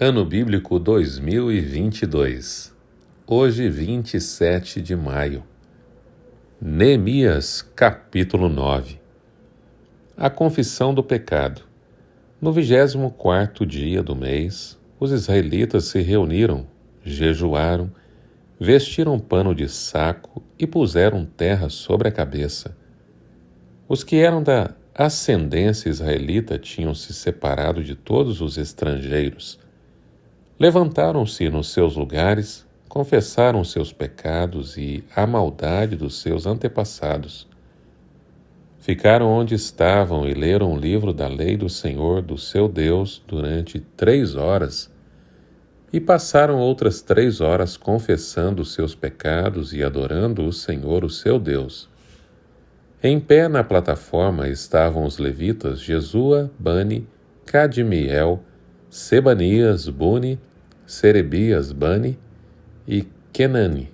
Ano Bíblico 2022. Hoje, 27 de maio. Neemias, capítulo 9. A confissão do pecado. No 24º dia do mês, os israelitas se reuniram, jejuaram, vestiram pano de saco e puseram terra sobre a cabeça. Os que eram da ascendência israelita tinham se separado de todos os estrangeiros. Levantaram-se nos seus lugares, confessaram seus pecados e a maldade dos seus antepassados. Ficaram onde estavam e leram o livro da lei do Senhor, do seu Deus, durante 3 horas, e passaram outras 3 horas confessando os seus pecados e adorando o Senhor, o seu Deus. Em pé na plataforma estavam os levitas Jesua, Bani, Cadmiel, Sebanias, Buni, Serebias, Bani e Kenani,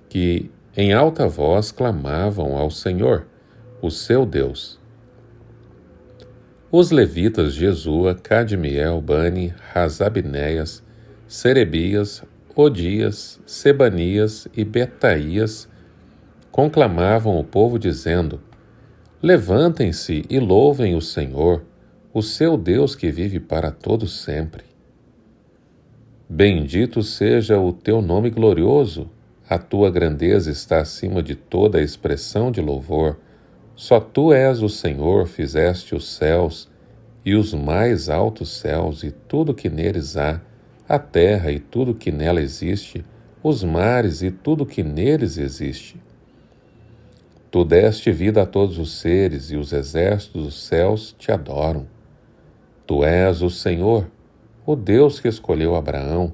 que em alta voz clamavam ao Senhor, o seu Deus. Os levitas Jesua, Cadmiel, Bani, Hasabneias, Serebias, Odias, Sebanias e Betaías conclamavam o povo dizendo: Levantem-se e louvem o Senhor, o seu Deus que vive para todo sempre. Bendito seja o teu nome glorioso, a tua grandeza está acima de toda a expressão de louvor. Só tu és o Senhor, fizeste os céus e os mais altos céus e tudo que neles há, a terra e tudo que nela existe, os mares e tudo que neles existe. Tu deste vida a todos os seres e os exércitos dos céus te adoram. Tu és o Senhor, o Deus que escolheu Abraão,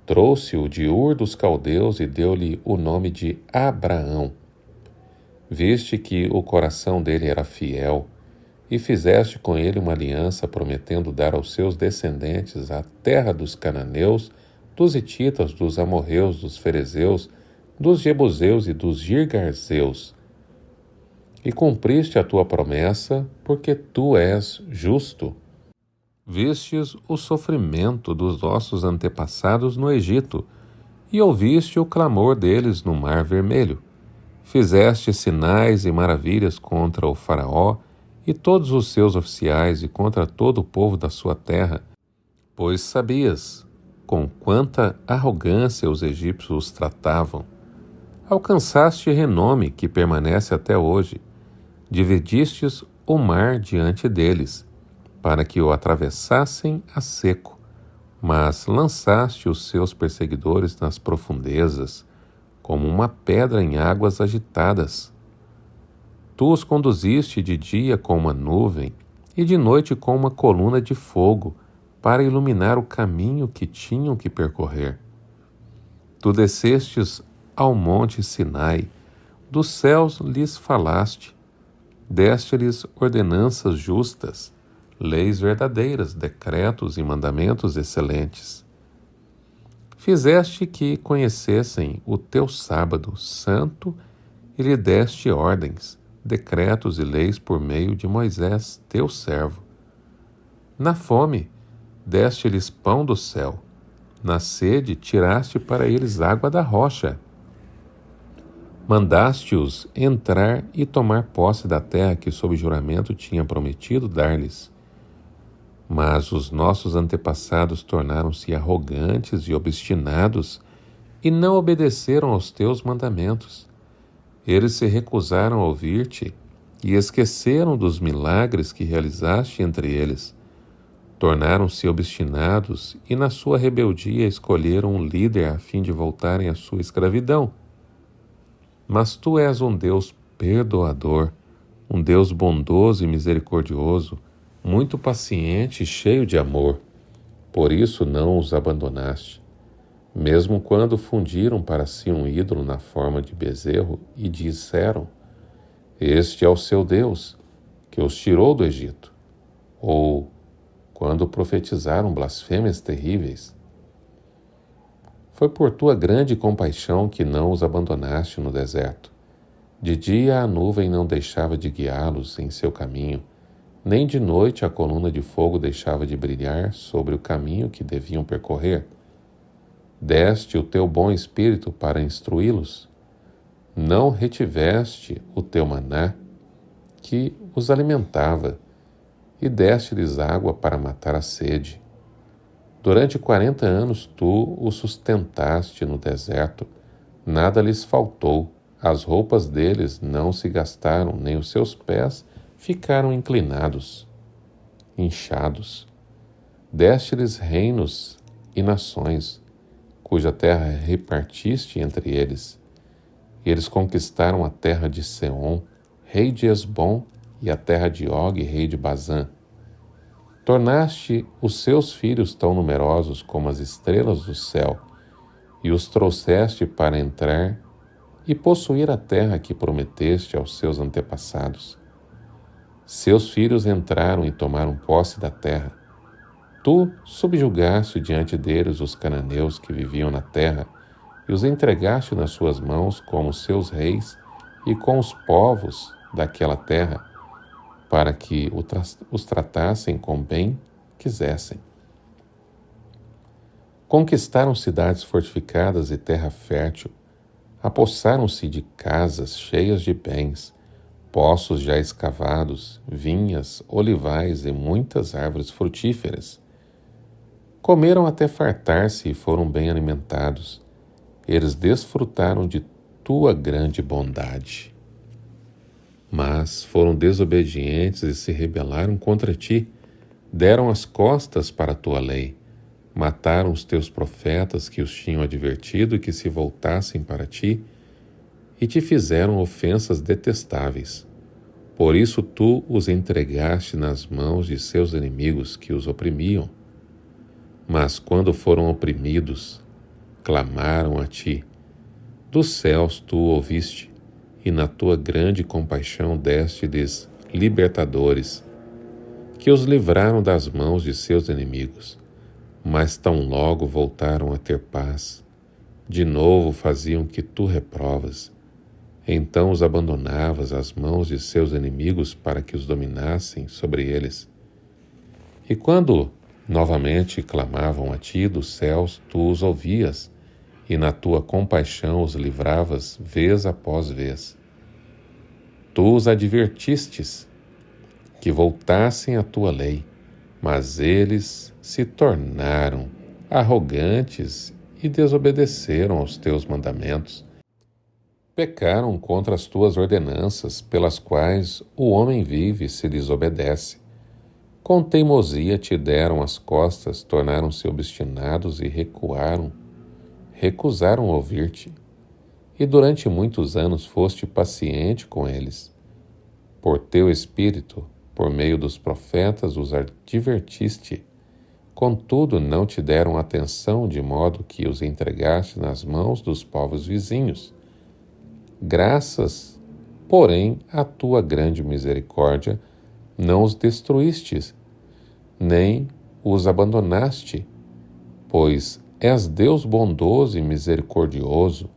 trouxe-o de Ur dos Caldeus e deu-lhe o nome de Abraão. Viste que o coração dele era fiel, e fizeste com ele uma aliança, prometendo dar aos seus descendentes a terra dos cananeus, dos hititas, dos amorreus, dos ferezeus, dos jebuseus e dos girgarzeus. E cumpriste a tua promessa, porque tu és justo. Vistes o sofrimento dos nossos antepassados no Egito, e ouviste o clamor deles no Mar Vermelho. Fizeste sinais e maravilhas contra o Faraó e todos os seus oficiais e contra todo o povo da sua terra, pois sabias com quanta arrogância os egípcios os tratavam. Alcançaste renome que permanece até hoje. Dividistes o mar diante deles, para que o atravessassem a seco, mas lançaste os seus perseguidores nas profundezas, como uma pedra em águas agitadas. Tu os conduziste de dia com uma nuvem e de noite com uma coluna de fogo, para iluminar o caminho que tinham que percorrer. Tu descestes ao monte Sinai, dos céus lhes falaste, deste-lhes ordenanças justas, leis verdadeiras, decretos e mandamentos excelentes. Fizeste que conhecessem o teu sábado santo e lhe deste ordens, decretos e leis por meio de Moisés, teu servo. Na fome, deste-lhes pão do céu. Na sede, tiraste para eles água da rocha. Mandaste-os entrar e tomar posse da terra que sob juramento tinha prometido dar-lhes. Mas os nossos antepassados tornaram-se arrogantes e obstinados e não obedeceram aos teus mandamentos. Eles se recusaram a ouvir-te e esqueceram dos milagres que realizaste entre eles. Tornaram-se obstinados e na sua rebeldia escolheram um líder a fim de voltarem à sua escravidão. Mas tu és um Deus perdoador, um Deus bondoso e misericordioso, muito paciente e cheio de amor. Por isso não os abandonaste, mesmo quando fundiram para si um ídolo na forma de bezerro e disseram: Este é o seu Deus, que os tirou do Egito. Ou quando profetizaram blasfêmias terríveis. Foi por tua grande compaixão que não os abandonaste no deserto. De dia a nuvem não deixava de guiá-los em seu caminho, nem de noite a coluna de fogo deixava de brilhar sobre o caminho que deviam percorrer. Deste o teu bom espírito para instruí-los. Não retiveste o teu maná, que os alimentava, e deste-lhes água para matar a sede. Durante 40 anos tu os sustentaste no deserto, nada lhes faltou, as roupas deles não se gastaram, nem os seus pés ficaram inclinados, inchados. Deste-lhes reinos e nações, cuja terra repartiste entre eles. Eles conquistaram a terra de Seom, rei de Esbom, e a terra de Og, rei de Bazã. Tornaste os seus filhos tão numerosos como as estrelas do céu, e os trouxeste para entrar e possuir a terra que prometeste aos seus antepassados. Seus filhos entraram e tomaram posse da terra. Tu subjugaste diante deles os cananeus que viviam na terra e os entregaste nas suas mãos como seus reis e com os povos daquela terra, para que os tratassem com bem quisessem. Conquistaram cidades fortificadas e terra fértil, apossaram-se de casas cheias de bens, poços já escavados, vinhas, olivais e muitas árvores frutíferas. Comeram até fartar-se e foram bem alimentados. Eles desfrutaram de tua grande bondade. Mas foram desobedientes e se rebelaram contra ti, deram as costas para a tua lei, mataram os teus profetas que os tinham advertido que se voltassem para ti, e te fizeram ofensas detestáveis. Por isso tu os entregaste nas mãos de seus inimigos que os oprimiam. Mas quando foram oprimidos, clamaram a ti. Dos céus tu ouviste, e na tua grande compaixão deste-lhes libertadores, que os livraram das mãos de seus inimigos. Mas tão logo voltaram a ter paz, de novo faziam que tu reprovas. Então os abandonavas às mãos de seus inimigos para que os dominassem sobre eles. E quando novamente clamavam a ti dos céus, tu os ouvias, e na tua compaixão os livravas vez após vez. Tu os advertistes que voltassem à tua lei, mas eles se tornaram arrogantes e desobedeceram aos teus mandamentos. Pecaram contra as tuas ordenanças, pelas quais o homem vive e se desobedece. Com teimosia te deram as costas, tornaram-se obstinados e recusaram ouvir-te. E durante muitos anos foste paciente com eles. Por teu espírito, por meio dos profetas, os advertiste. Contudo, não te deram atenção, de modo que os entregaste nas mãos dos povos vizinhos. Graças, porém, à tua grande misericórdia, não os destruístes, nem os abandonaste, pois és Deus bondoso e misericordioso.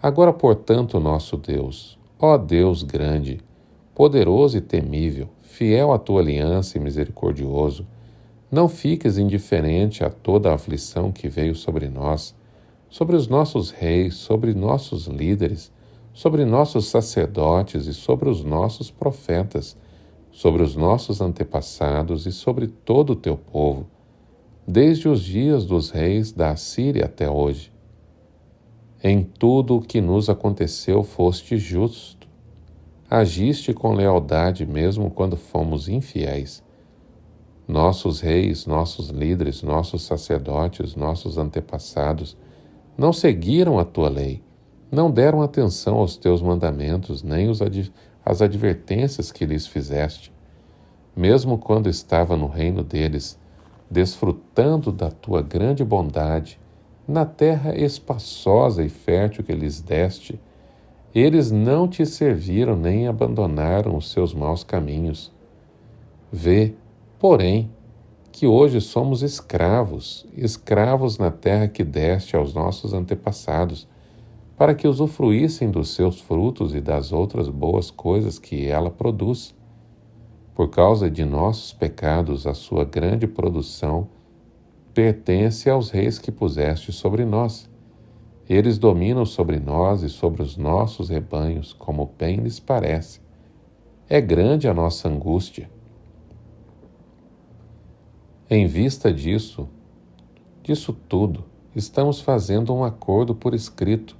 Agora, portanto, nosso Deus, ó Deus grande, poderoso e temível, fiel à tua aliança e misericordioso, não fiques indiferente a toda a aflição que veio sobre nós, sobre os nossos reis, sobre nossos líderes, sobre nossos sacerdotes e sobre os nossos profetas, sobre os nossos antepassados e sobre todo o teu povo, desde os dias dos reis da Assíria até hoje. Em tudo o que nos aconteceu foste justo. Agiste com lealdade mesmo quando fomos infiéis. Nossos reis, nossos líderes, nossos sacerdotes, nossos antepassados não seguiram a tua lei, não deram atenção aos teus mandamentos, nem as advertências que lhes fizeste. Mesmo quando estava no reino deles, desfrutando da tua grande bondade, na terra espaçosa e fértil que lhes deste, eles não te serviram nem abandonaram os seus maus caminhos. Vê, porém, que hoje somos escravos na terra que deste aos nossos antepassados, para que usufruíssem dos seus frutos e das outras boas coisas que ela produz. Por causa de nossos pecados, a sua grande produção pertence aos reis que puseste sobre nós. Eles dominam sobre nós e sobre os nossos rebanhos, como bem lhes parece. É grande a nossa angústia. Em vista disso tudo, estamos fazendo um acordo por escrito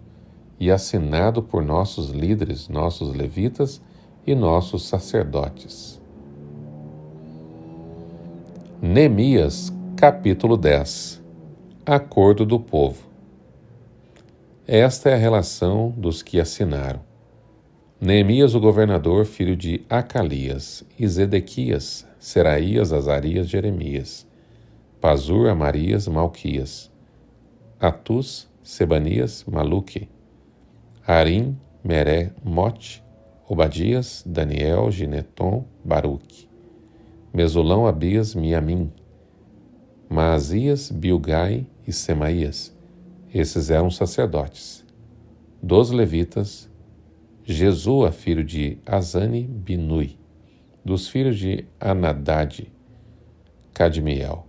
e assinado por nossos líderes, nossos levitas e nossos sacerdotes. Neemias, capítulo 10. Acordo do povo. Esta é a relação dos que assinaram. Neemias, o governador, filho de Acalias, e Zedequias, Seraías, Azarias, Jeremias, Pazur, Amarias, Malquias, Atus, Sebanias, Maluque, Arim, Meremote, Obadias, Daniel, Gineton, Baruque, Mesulão, Abias, Miamim, Maazias, Bilgai e Semaías. Esses eram sacerdotes. Dos levitas, Jesua, filho de Azani, Binui. Dos filhos de Anadade, Cadmiel.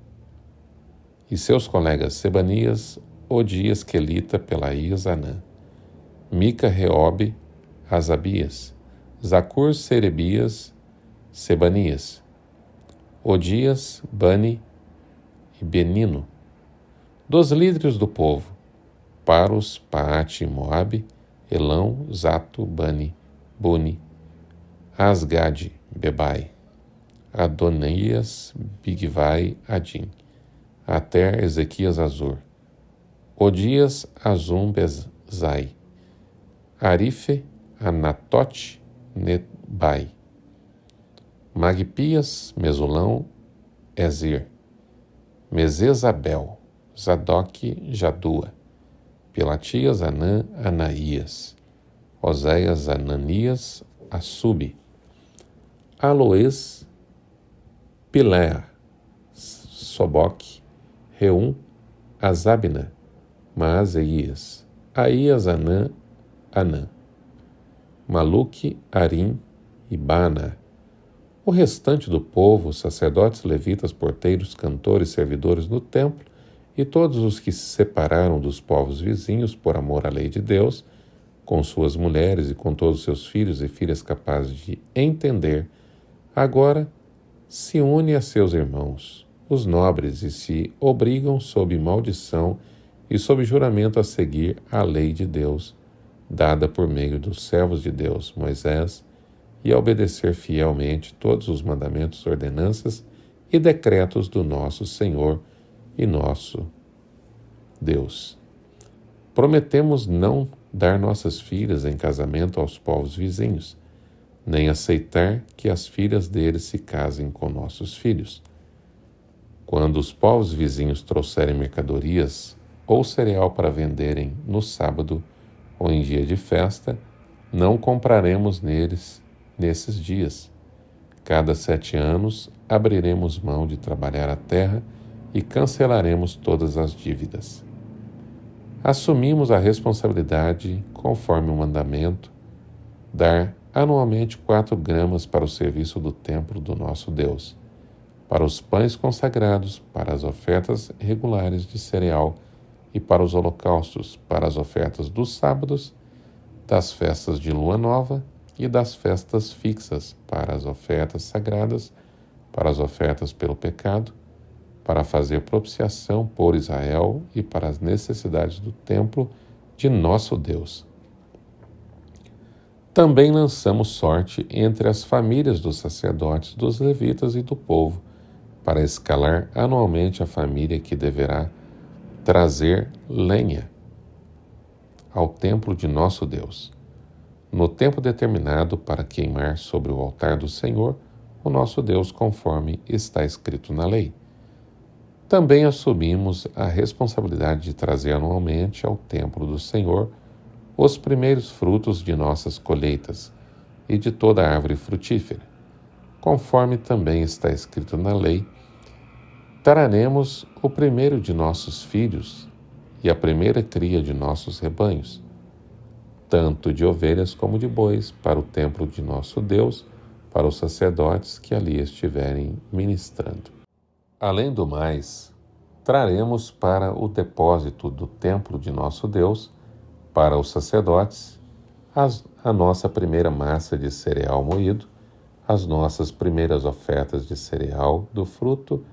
E seus colegas Sebanias, Odias, Quelita, Pelaías, Anã. Mica, Reobe, Asabias. Zacur, Serebias, Sebanias. Odias, Bani e Benino. Dos líderes do povo, Paros, Paate, Moabe, Elão, Zato, Bani, Buni, Asgade, Bebai, Adonias, Bigvai, Adim, Ater, Ezequias, Azur, Odias, Azum, Bezai, Arife, Anatote, Nebai, Magpias, Mesulão, Ezir, Mesezabel, Zadok, Jadua, Pelatias, Anã, Anaías, Oséias, Ananias, Assubi, Aloes, Pilea, Soboque, Reum, Azabna, Maazeias, Aías, Anã, Maluque, Arim e Bana. O restante do povo, sacerdotes, levitas, porteiros, cantores, servidores no templo, e todos os que se separaram dos povos vizinhos por amor à lei de Deus, com suas mulheres e com todos os seus filhos e filhas capazes de entender, agora se une a seus irmãos, os nobres, e se obrigam sob maldição e sob juramento a seguir a lei de Deus, dada por meio dos servos de Deus, Moisés, e a obedecer fielmente todos os mandamentos, ordenanças e decretos do nosso Senhor e nosso Deus. Prometemos não dar nossas filhas em casamento aos povos vizinhos, nem aceitar que as filhas deles se casem com nossos filhos. Quando os povos vizinhos trouxerem mercadorias ou cereal para venderem no sábado ou em dia de festa, não compraremos nesses dias. Cada 7 anos abriremos mão de trabalhar a terra e cancelaremos todas as dívidas. Assumimos a responsabilidade, conforme o mandamento, dar anualmente 4 gramas para o serviço do templo do nosso Deus, para os pães consagrados, para as ofertas regulares de cereal e para os holocaustos, para as ofertas dos sábados, das festas de lua nova e das festas fixas, para as ofertas sagradas, para as ofertas pelo pecado, para fazer propiciação por Israel e para as necessidades do templo de nosso Deus. Também lançamos sorte entre as famílias dos sacerdotes, dos levitas e do povo, para escalar anualmente a família que deverá trazer lenha ao templo de nosso Deus, no tempo determinado para queimar sobre o altar do Senhor, o nosso Deus, conforme está escrito na lei. Também assumimos a responsabilidade de trazer anualmente ao templo do Senhor os primeiros frutos de nossas colheitas e de toda árvore frutífera. Conforme também está escrito na lei, traremos o primeiro de nossos filhos e a primeira cria de nossos rebanhos, tanto de ovelhas como de bois, para o templo de nosso Deus, para os sacerdotes que ali estiverem ministrando. Além do mais, traremos para o depósito do templo de nosso Deus, para os sacerdotes, a nossa primeira massa de cereal moído, as nossas primeiras ofertas de cereal, do fruto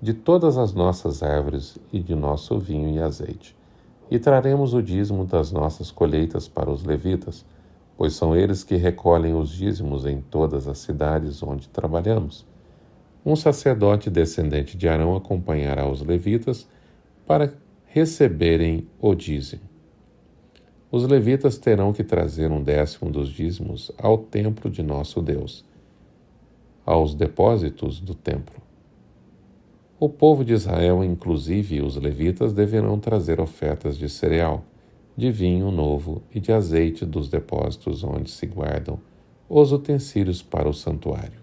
de todas as nossas árvores e de nosso vinho e azeite. E traremos o dízimo das nossas colheitas para os levitas, pois são eles que recolhem os dízimos em todas as cidades onde trabalhamos. Um sacerdote descendente de Arão acompanhará os levitas para receberem o dízimo. Os levitas terão que trazer 1/10 dos dízimos ao templo de nosso Deus, aos depósitos do templo. O povo de Israel, inclusive os levitas, deverão trazer ofertas de cereal, de vinho novo e de azeite dos depósitos onde se guardam os utensílios para o santuário.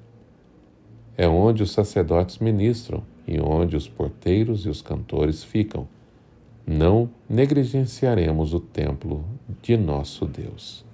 É onde os sacerdotes ministram e onde os porteiros e os cantores ficam. Não negligenciaremos o templo de nosso Deus.